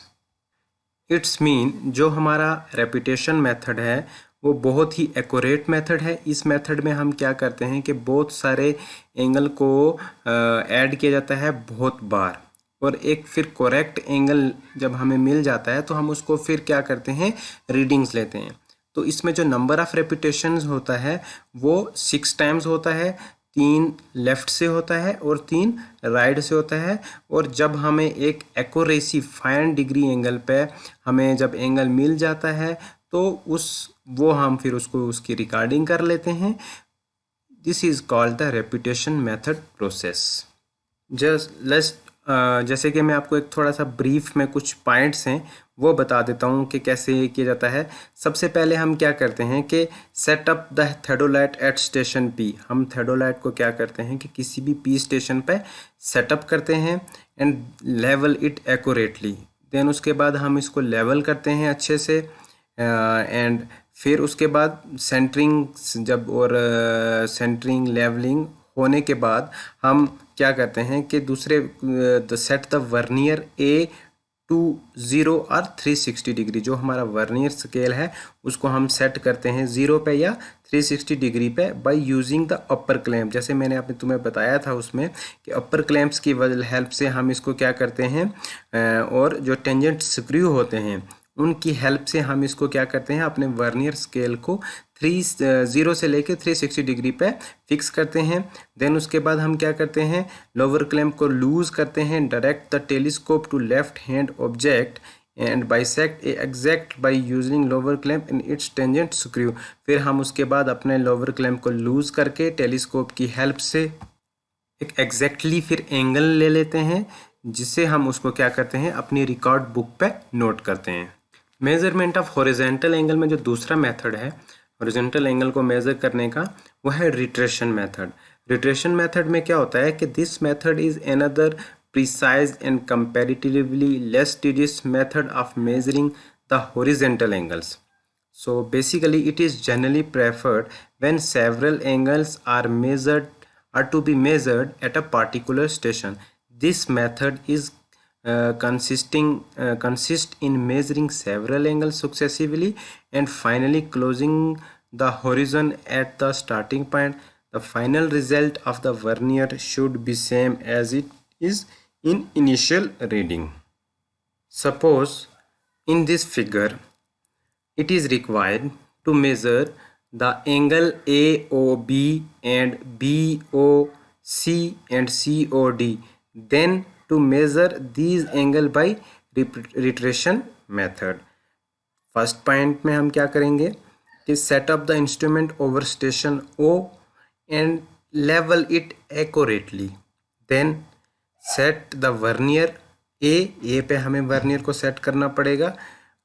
It's mean जो हमारा रेपिटेशन मेथड है वो बहुत ही एक्यूरेट मेथड है। इस मेथड में हम क्या करते हैं कि बहुत सारे एंगल को ऐड किया जाता है बहुत बार, और एक फिर करेक्ट एंगल जब हमें मिल जाता है तो हम उसको फिर क्या करते हैं, रीडिंग्स लेते हैं। तो इसमें जो नंबर ऑफ रेपिटेशंस होता है वो 6 टाइम्स होता है, 3 लेफ़्ट से होता है और 3 राइट से होता है। और जब हमें एक एक्यूरेसी फाइन डिग्री एंगल पे हमें जब एंगल मिल जाता है तो वो हम फिर उसको उसकी रिकॉर्डिंग कर लेते हैं। This is called the repetition method process. जैसे कि मैं आपको एक थोड़ा सा ब्रीफ में कुछ पॉइंट्स हैं वो बता देता हूँ कि कैसे किया जाता है। सबसे पहले हम क्या करते हैं कि set up the theodolite at station P. हम थेडोलाइट को क्या करते हैं कि किसी भी पी स्टेशन पे सेटअप करते हैं, and level it accurately. Then उसके बाद हम इसको लेवल करते हैं अच्छे से, एंड फिर उसके बाद सेंटरिंग जब और सेंटरिंग लेवलिंग होने के बाद हम क्या करते हैं कि दूसरे set the vernier A to 0 और 360 डिग्री। जो हमारा वर्नियर स्केल है उसको हम सेट करते हैं 0 पे या 360 डिग्री पे by using the upper clamp. जैसे मैंने आपने तुम्हें बताया था उसमें कि अपर क्लैंप्स की हेल्प से हम इसको क्या करते हैं, और जो टेंजेंट स्क्रू होते हैं उनकी हेल्प से हम इसको क्या करते हैं, अपने वर्नियर स्केल को 0 से लेके 360 डिग्री पे फिक्स करते हैं। देन उसके बाद हम क्या करते हैं, लोअर क्लैंप को लूज करते हैं, direct the telescope to left hand object and bisect a exact by using lower clamp in its tangent screw. फिर हम उसके बाद अपने लोअर क्लैंप को लूज करके टेलीस्कोप की हेल्प से एक एग्जैक्टली फिर एंगल ले लेते हैं, जिससे हम उसको क्या करते हैं, अपनी रिकॉर्ड बुक पे नोट करते हैं। मेजरमेंट ऑफ हॉरिजॉन्टल एंगल में जो दूसरा मेथड है हॉरिजॉन्टल एंगल को मेज़र करने का, वो है रिट्रेशन मेथड। रिट्रेशन मेथड में क्या होता है कि this method is another precise and comparatively less tedious method of measuring the horizontal angles. So basically it is generally preferred when several angles are to be measured at a particular station. This method is consist in measuring several angles successively and finally closing the horizon at the starting point. The final result of the vernier should be same as it is in initial reading. Suppose in this figure it is required to measure the angle AOB and BOC and COD. Then to measure these angle by reiteration method. First point में हम क्या करेंगे कि set up the instrument over station O and level it accurately. Then set the vernier A पे हमें वर्नियर को सेट करना पड़ेगा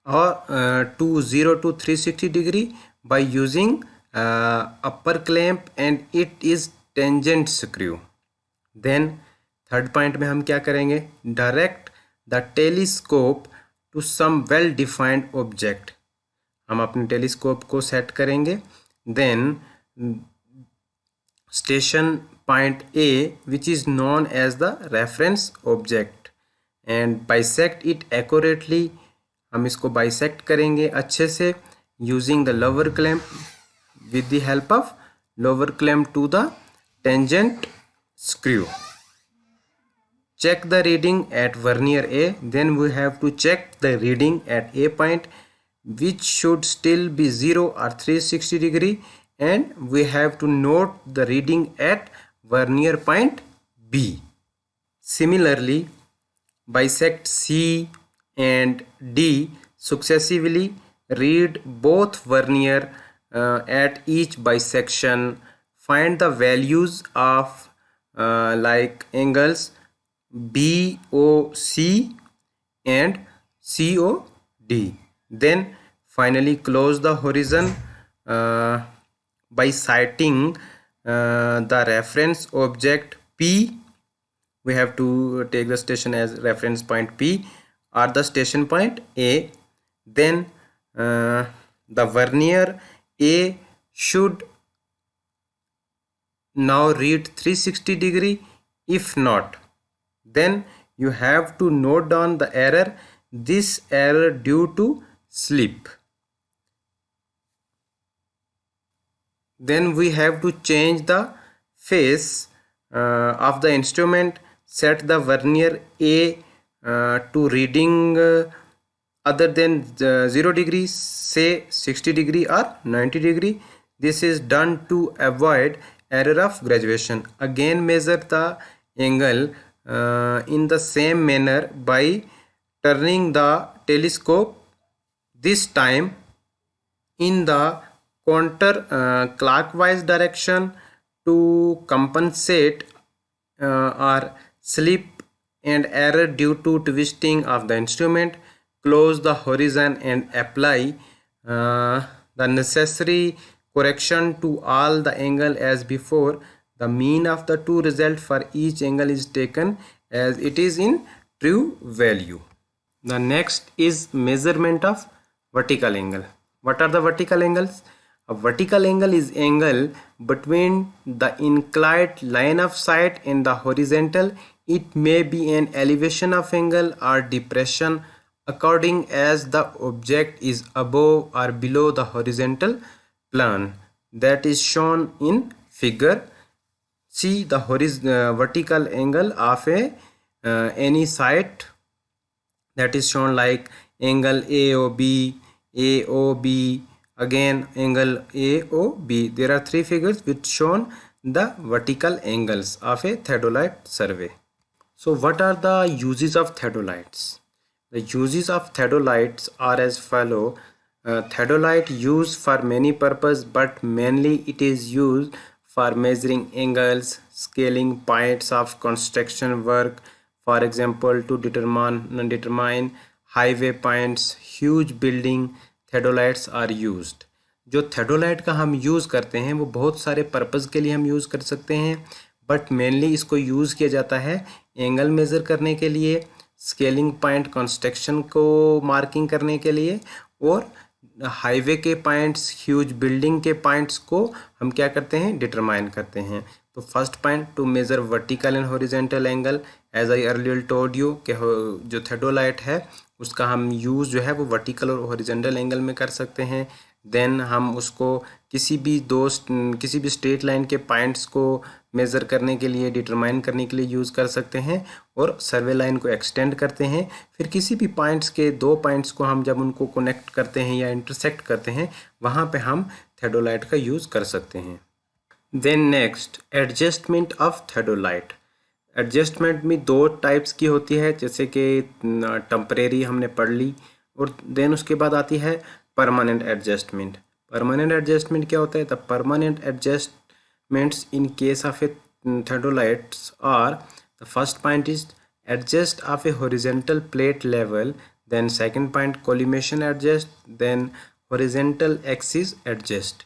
और 0 to 360 degree by using upper clamp and it is tangent screw. Then third point में हम क्या करेंगे, direct the telescope to some well defined object. हम अपने टेलीस्कोप को सेट करेंगे. Then station point A which is known as the reference object and bisect it accurately. हम इसको बाइसेक्ट करेंगे अच्छे से using the lower clamp with the help of lower clamp to the tangent screw. Check the reading at vernier A. Then we have to check the reading at A point, which should still be 0 or 360 degree, and we have to note the reading at vernier point B. Similarly, bisect C and D successively. Read both vernier at each bisection. Find the values of like angles BOC and COD. Then finally close the horizon by sighting the reference object P. We have to take the station as reference point P or the station point A. Then the vernier A should now read 360 degree. If not, then you have to note down the error. This error due to slip. Then we have to change the face of the instrument. Set the vernier A to reading other than 0 degree, say 60 degree or 90 degree. This is done to avoid error of graduation. Again measure the angle in the same manner by turning the telescope, this time in the counter clockwise direction to compensate or slip and error due to twisting of the instrument. Close the horizon and apply the necessary correction to all the angle as before. The mean of the two result for each angle is taken as it is in true value. The next is measurement of vertical angle. What are the vertical angles? A vertical angle is angle between the inclined line of sight and the horizontal. It may be an elevation of angle or depression according as the object is above or below the horizontal plane that is shown in figure. See the vertical angle of any sight that is shown like angle AOB, again angle AOB. There are three figures which shown the vertical angles of a theodolite survey. So what are the uses of theodolites? The uses of theodolites are as follow. Theodolite used for many purposes, but mainly it is used for measuring angles, scaling points of construction work, for example to determine highway points, huge building. theodolites are used. जो theodolite का हम यूज़ करते हैं वो बहुत सारे पर्पज़ के लिए हम यूज़ कर सकते हैं, बट मेनली इसको यूज़ किया जाता है एंगल मेज़र करने के लिए, स्केलिंग पॉइंट कंस्ट्रक्शन को मार्किंग करने के लिए, और हाईवे के पॉइंट्स, ह्यूज बिल्डिंग के पॉइंट्स को हम क्या करते हैं, डिटरमाइन करते हैं। तो first point, to measure vertical and horizontal angle, as I earlier told you कि जो थेडोलाइट है उसका हम यूज़ जो है वो वर्टिकल और हॉरिजेंटल एंगल में कर सकते हैं। देन हम उसको किसी भी स्ट्रेट लाइन के पॉइंट्स को मेज़र करने के लिए, डिटरमाइन करने के लिए यूज़ कर सकते हैं, और सर्वे लाइन को एक्सटेंड करते हैं। फिर किसी भी पॉइंट्स के 2 पॉइंट्स को हम जब उनको कनेक्ट करते हैं या इंटरसेक्ट करते हैं, वहाँ पे हम थेडोलाइट का यूज़ कर सकते हैं। Then next, adjustment of theodolite. Adjustment में 2 टाइप्स की होती है, जैसे कि टेम्परेरी हमने पढ़ ली, और देन उसके बाद आती है परमानेंट एडजस्टमेंट। परमानेंट एडजस्टमेंट क्या होता है? The permanent adjustments in case of a theodolites are, the first point is adjust of a horizontal plate level, then second point collimation adjust, then horizontal axis adjust.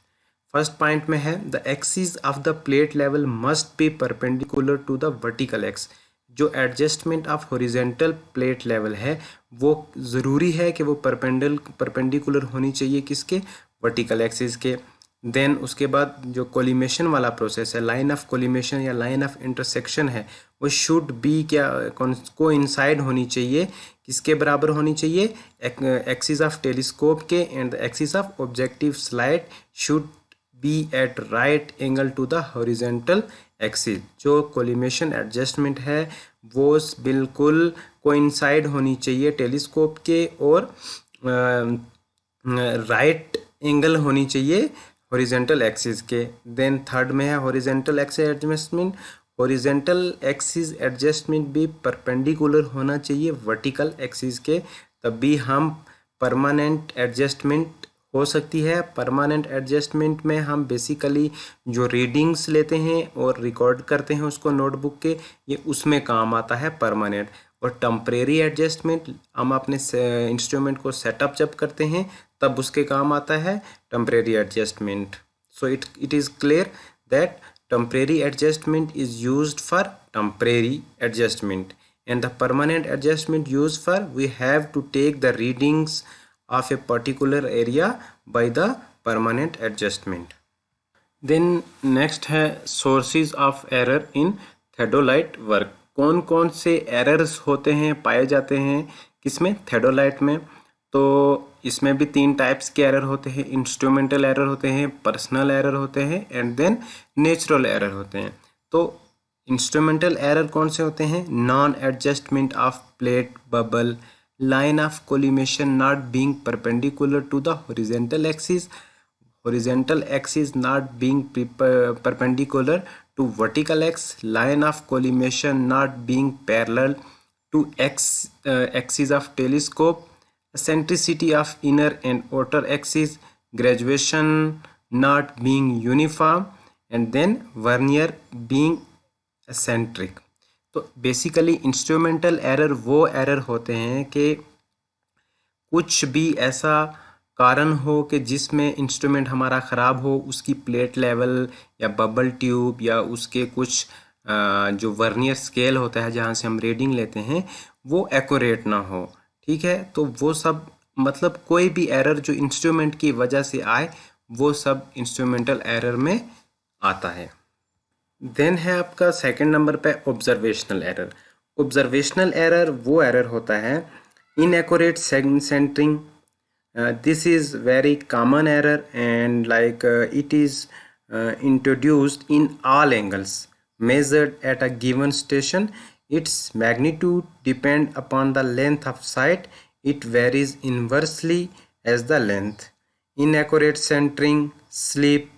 First point में है, the axis of the plate level must be perpendicular to the vertical axis. जो adjustment of horizontal plate level है वो ज़रूरी है कि वो परपेंडिकुलर होनी चाहिए किसके? वर्टिकल एक्सिस के। देन उसके बाद जो कोलिमेशन वाला प्रोसेस है, लाइन ऑफ कोलिमेशन या लाइन ऑफ इंटरसेक्शन है, वो शुड बी क्या कोइंसाइड होनी चाहिए, किसके बराबर होनी चाहिए? एक्सिस ऑफ टेलीस्कोप के, and the axis of objective slide should be at right angle to the horizontal axis. जो कोलिमेशन एडजस्टमेंट है वो बिल्कुल कोइंसाइड होनी चाहिए टेलीस्कोप के, और राइट एंगल होनी चाहिए हॉरिजेंटल एक्सिस के। देन थर्ड में है horizontal axis adjustment. Horizontal axis adjustment भी परपेंडिकुलर होना चाहिए वर्टिकल एक्सिस के, तभी हम परमानेंट एडजस्टमेंट हो सकती है। परमानेंट एडजस्टमेंट में हम बेसिकली जो रीडिंग्स लेते हैं और रिकॉर्ड करते हैं उसको नोटबुक के, ये उसमें काम आता है परमानेंट। और टेम्परेरी एडजस्टमेंट हम अपने इंस्ट्रूमेंट को सेटअप जब करते हैं तब उसके काम आता है temporary adjustment. So it is clear that temporary adjustment is used for temporary adjustment, and the permanent adjustment used for we have to take the readings of a particular area by the permanent adjustment. Then next है sources of error in theodolite work। कौन कौन से errors होते हैं, पाए जाते हैं किसमें? theodolite में। तो इसमें भी 3 टाइप्स के एरर होते हैं, इंस्ट्रूमेंटल एरर होते हैं, पर्सनल एरर होते हैं, एंड देन नेचुरल एरर होते हैं। तो इंस्ट्रूमेंटल एरर कौन से होते हैं? Non adjustment of plate bubble, line of collimation not being perpendicular to the horizontal axis, horizontal axis not being perpendicular to vertical axis, line of collimation not being parallel to axis of telescope, eccentricity of inner and outer axis, graduation not being uniform, and then vernier being eccentric। तो बेसिकली इंस्ट्रूमेंटल एरर वो एरर होते हैं कि कुछ भी ऐसा कारण हो कि जिसमें इंस्ट्रूमेंट हमारा ख़राब हो, उसकी प्लेट लेवल या बबल ट्यूब या उसके कुछ जो वर्नियर स्केल होता है जहाँ से हम रीडिंग लेते हैं वो एक्यूरेट ना हो। ठीक है, तो वो सब मतलब कोई भी एरर जो इंस्ट्रूमेंट की वजह से आए वो सब इंस्ट्रूमेंटल एरर में आता है। देन है आपका सेकंड नंबर पे ऑब्जर्वेशनल एरर। ऑब्जर्वेशनल एरर वो एरर होता है inaccurate centering. This is very common error and like it is introduced in all angles measured at a given station. Its magnitude depend upon the length of sight. It varies inversely as the length. Inaccurate centering, slip,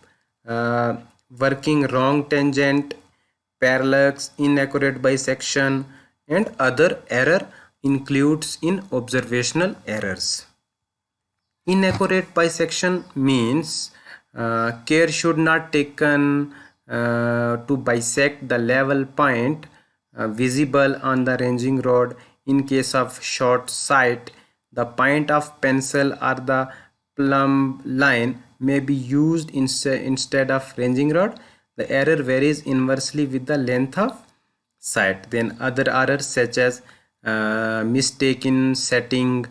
working wrong tangent, parallax, inaccurate bisection, and other error includes in observational errors. Inaccurate bisection means care should not taken to bisect the level point visible on the ranging rod. In case of short sight, the point of pencil or the plumb line may be used instead of ranging rod. The error varies inversely with the length of sight. Then other errors such as mistaken setting,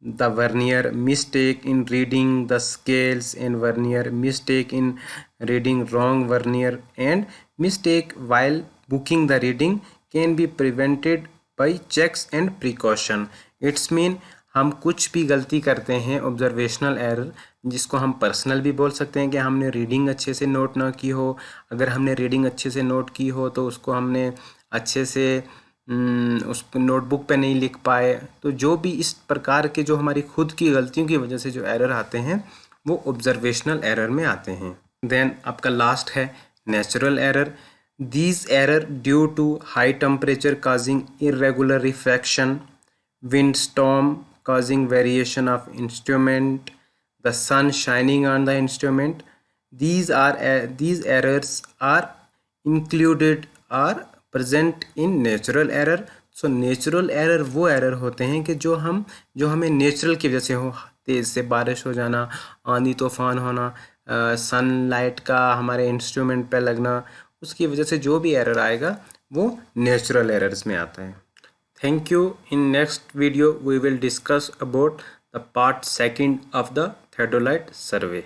the vernier, mistake in reading the scales in vernier, mistake in reading wrong vernier, and mistake while booking the reading can be prevented by checks and precaution. It's mean हम कुछ भी गलती करते हैं, ऑब्जर्वेशनल एरर, जिसको हम पर्सनल भी बोल सकते हैं कि हमने रीडिंग अच्छे से नोट ना की हो। अगर हमने रीडिंग अच्छे से नोट की हो तो उसको हमने अच्छे से उस नोटबुक पे नहीं लिख पाए। तो जो भी इस प्रकार के जो हमारी खुद की गलतियों की वजह से जो एरर आते हैं वो ऑब्जर्वेशनल एरर में आते हैं। देन आपका लास्ट है natural error. These error due to high temperature causing irregular refraction, wind storm causing variation of instrument, the sun shining on the instrument. These errors are included or present in natural error. So natural error वो error होते हैं कि जो हमें नेचुरल की वजह से हो, तेज़ से बारिश हो जाना, आंधी तूफान होना, सनलाइट का हमारे इंस्ट्रूमेंट पे लगना, उसकी वजह से जो भी एरर आएगा वो नेचुरल एरर्स में आता है। Thank you. In next video we will discuss about the part 2 of the theodolite survey.